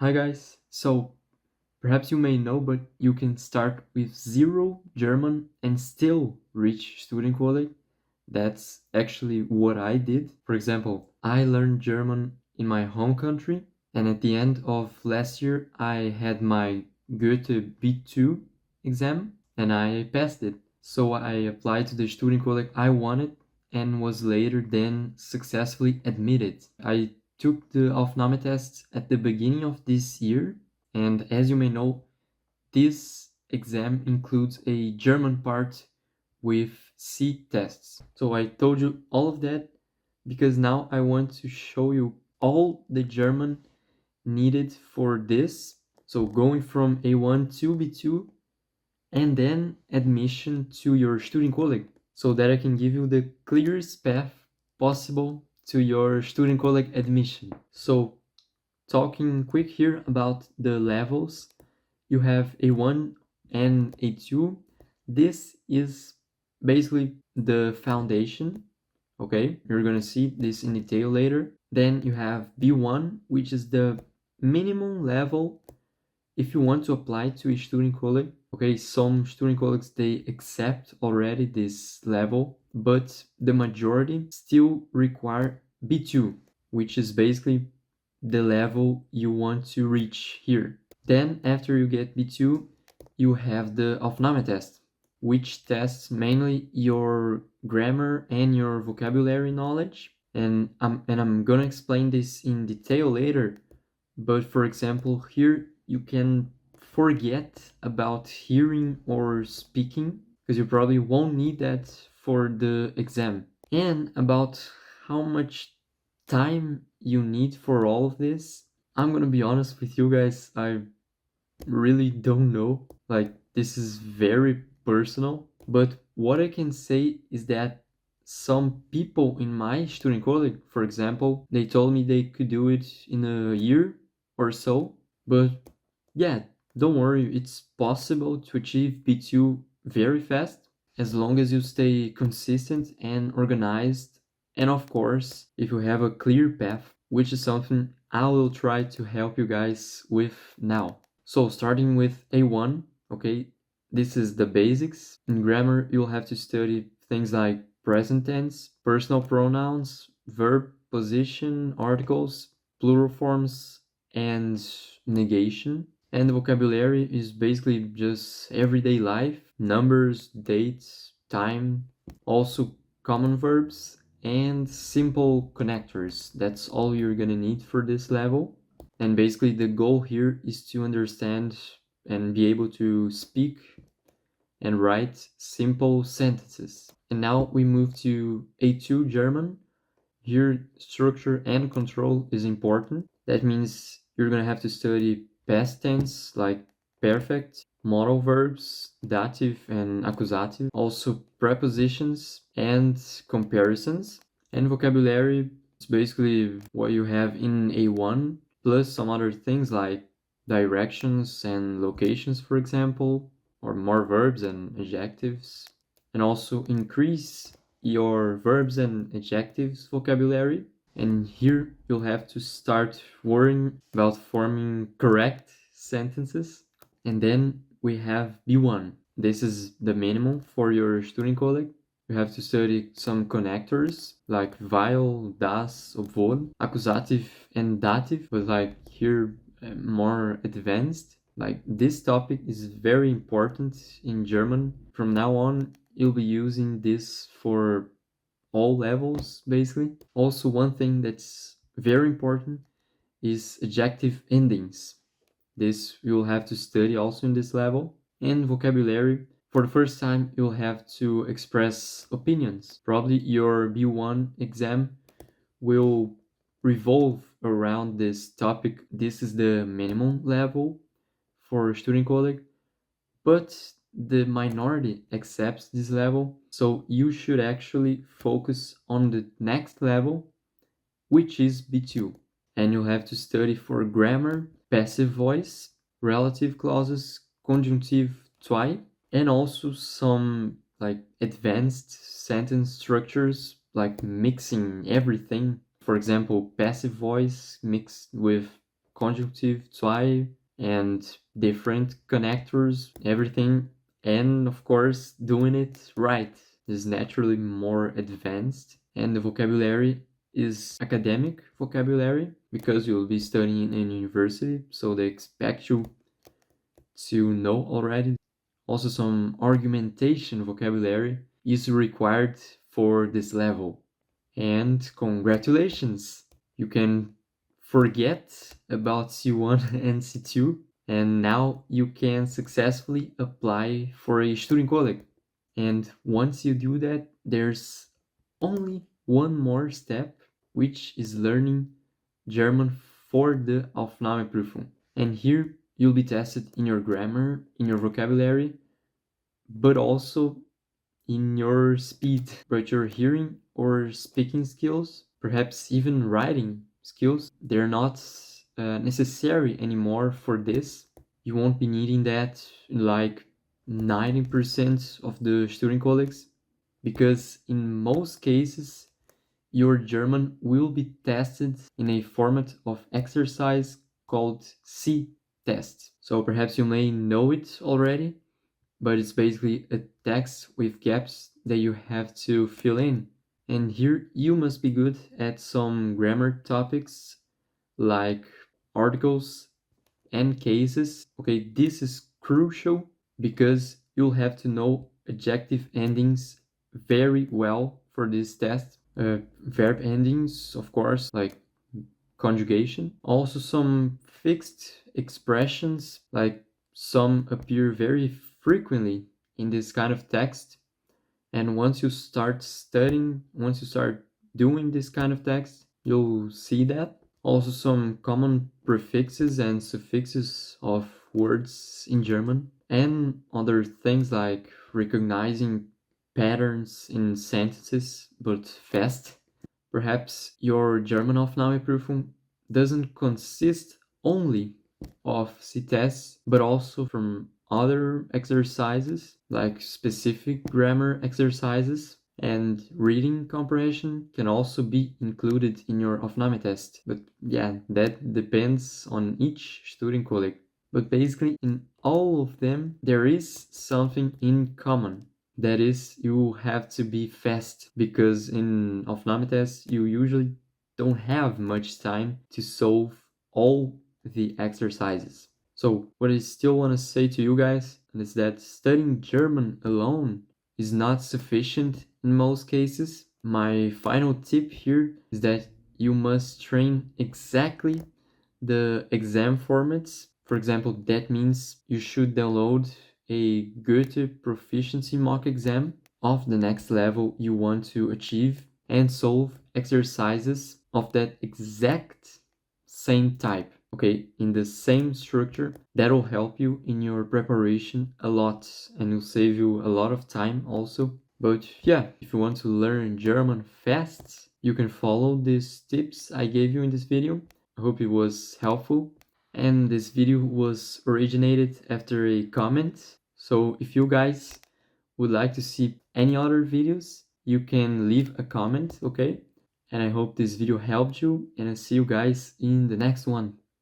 Hi guys, so perhaps you may know, but you can start with zero German and still reach Studienkolleg. That's actually what I did. For example, I learned German in my home country, and at the end of last year, I had my Goethe B2 exam and I passed it. So I applied to the Studienkolleg I wanted and was later then successfully admitted. I took the Aufnahmetest at the beginning of this year, and as you may know, this exam includes a German part with C tests. So I told you all of that because now I want to show you all the German needed for this. So going from A1 to B2 and then admission to your Studienkolleg so that I can give you the clearest path possible to your Studienkolleg admission. So talking quick here about the levels, you have A1 and A2. This is basically the foundation. Okay, you're gonna see this in detail later. Then you have B1, which is the minimum level if you want to apply to a Studienkolleg. Okay, some Studienkollegs they accept already this level, but the majority still require B2, which is basically the level you want to reach here. Then after you get B2, you have the Aufnahmetest, which tests mainly your grammar and your vocabulary knowledge. And I'm gonna explain this in detail later. But for example, here you can forget about hearing or speaking because you probably won't need that for the exam. And about how much time you need for all of this, I'm gonna be honest with you guys, I really don't know. Like, this is very personal. But what I can say is that some people in my Studienkolleg, for example, they told me they could do it in a year or so. But yeah, don't worry, it's possible to achieve B2 very fast as long as you stay consistent and organized. And of course, if you have a clear path, which is something I will try to help you guys with now. So starting with A1, okay, this is the basics. In grammar, you'll have to study things like present tense, personal pronouns, verb, position, articles, plural forms, and negation. And the vocabulary is basically just everyday life, numbers, dates, time, also common verbs, and simple connectors. That's all you're gonna need for this level. And basically the goal here is to understand and be able to speak and write simple sentences. And now we move to A2 German. Here, structure and control is important. That means you're gonna have to study past tense like perfect, modal verbs, dative and accusative, also prepositions and comparisons. And vocabulary is basically what you have in A1, plus some other things like directions and locations, for example, or more verbs and adjectives. And also increase your verbs and adjectives vocabulary. And here you'll have to start worrying about forming correct sentences. And then we have B1. This is the minimum for your Studienkolleg. You have to study some connectors like weil, das, obwohl, accusative and dative, but like here more advanced. Like this topic is very important in German. From now on, you'll be using this for all levels basically. Also, one thing that's very important is adjective endings. This you'll have to study also in this level. And vocabulary. For the first time, you'll have to express opinions. Probably your B1 exam will revolve around this topic. This is the minimum level for Studienkolleg, but the minority accepts this level. So you should actually focus on the next level, which is B2. And you'll have to study for grammar, passive voice, relative clauses, conjunctive twi, and also some like advanced sentence structures like mixing everything. For example, passive voice mixed with conjunctive, zwei, and different connectors, everything, and of course doing it right is naturally more advanced, and the vocabulary is academic vocabulary because you'll be studying in university, so they expect you to know already. Also, some argumentation vocabulary is required for this level. And congratulations! You can forget about C1 and C2, and now you can successfully apply for a Studienkolleg. And once you do that, there's only one more step, which is learning German for the Aufnahmeprüfung. And here you'll be tested in your grammar, in your vocabulary, but also in your speed, but your hearing or speaking skills, perhaps even writing skills, they're not necessary anymore for this. You won't be needing that in like 90% of the Studienkollegs, because in most cases your German will be tested in a format of exercise called C-test. So perhaps you may know it already, but it's basically a text with gaps that you have to fill in. And here you must be good at some grammar topics like articles and cases. Okay, this is crucial because you'll have to know adjective endings very well for this test. Verb endings, of course, like conjugation. Also some fixed expressions, like some appear very frequently in this kind of text. And once you start studying, once you start doing this kind of text, you'll see that. Also some common prefixes and suffixes of words in German, and other things like recognizing patterns in sentences, but fast. Perhaps your German Aufnahmeprüfung doesn't consist only of C-tests, but also from other exercises, like specific grammar exercises, and reading comprehension can also be included in your Aufnahmetest. But yeah, that depends on each Studienkolleg. But basically, in all of them, there is something in common. That is, you have to be fast, because in Aufnahmetest you usually don't have much time to solve all the exercises. So what I still want to say to you guys is that studying German alone is not sufficient in most cases. My final tip here is that you must train exactly the exam formats. For example, that means you should download a Goethe proficiency mock exam of the next level you want to achieve and solve exercises of that exact same type, okay, in the same structure. That'll help you in your preparation a lot and will save you a lot of time also. But yeah, if you want to learn German fast, you can follow these tips I gave you in this video. I hope it was helpful. And this video was originated after a comment. So if you guys would like to see any other videos, you can leave a comment, okay? And I hope this video helped you, and I see you guys in the next one.